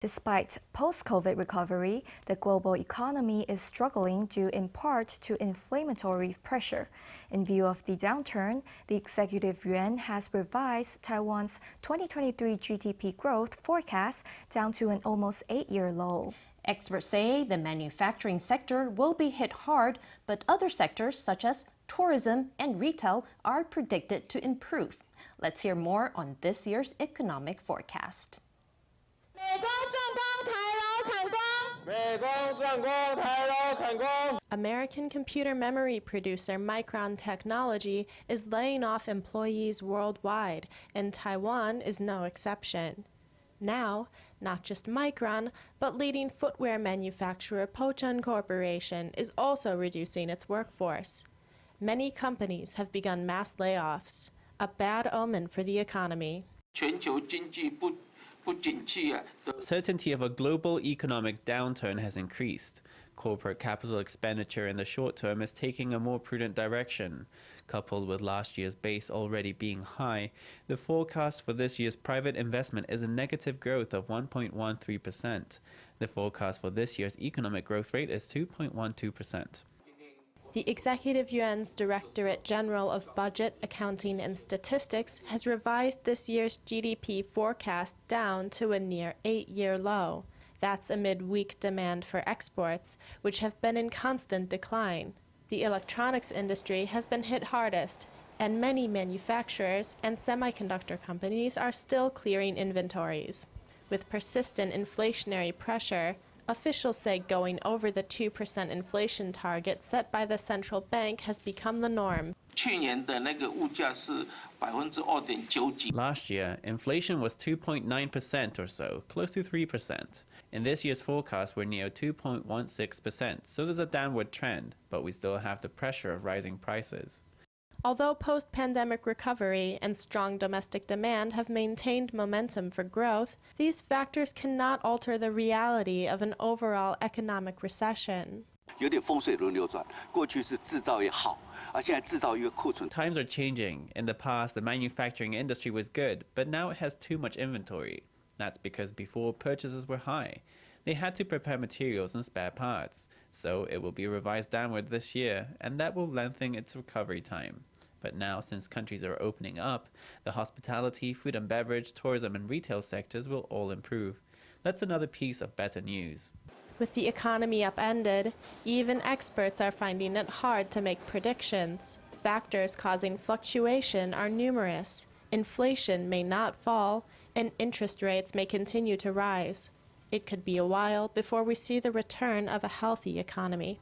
Despite post-COVID recovery, the global economy is struggling due in part to inflationary pressure. In view of the downturn, the Executive Yuan has revised Taiwan's 2023 GDP growth forecast down to an almost 8-year low. Experts say the manufacturing sector will be hit hard, but other sectors such as tourism and retail are predicted to improve. Let's hear more on this year's economic forecast. American computer memory producer Micron Technology is laying off employees worldwide, and Taiwan is no exception. Now, not just Micron, but leading footwear manufacturer Pou Chen Corporation is also reducing its workforce. Many companies have begun mass layoffs, a bad omen for the economy. Certainty of a global economic downturn has increased. Corporate capital expenditure in the short term is taking a more prudent direction. Coupled with last year's base already being high, the forecast for this year's private investment is a negative growth of 1.13%. The forecast for this year's economic growth rate is 2.12%. The Executive Yuan's Directorate General of Budget, Accounting and Statistics has revised this year's GDP forecast down to a near 8-year low. That's amid weak demand for exports, which have been in constant decline. The electronics industry has been hit hardest, and many manufacturers and semiconductor companies are still clearing inventories. With persistent inflationary pressure, officials say going over the 2% inflation target set by the central bank has become the norm. Last year, inflation was 2.9% or so, close to 3%. In this year's forecast, we're near 2.16%, so there's a downward trend, but we still have the pressure of rising prices. Although post-pandemic recovery and strong domestic demand have maintained momentum for growth, these factors cannot alter the reality of an overall economic recession. Times are changing. In the past, the manufacturing industry was good, but now it has too much inventory. That's because before purchases were high. They had to prepare materials and spare parts, so it will be revised downward this year, and that will lengthen its recovery time. But now, since countries are opening up, the hospitality, food and beverage, tourism and retail sectors will all improve. That's another piece of better news. With the economy upended, even experts are finding it hard to make predictions. Factors causing fluctuation are numerous. Inflation may not fall, and interest rates may continue to rise. It could be a while before we see the return of a healthy economy.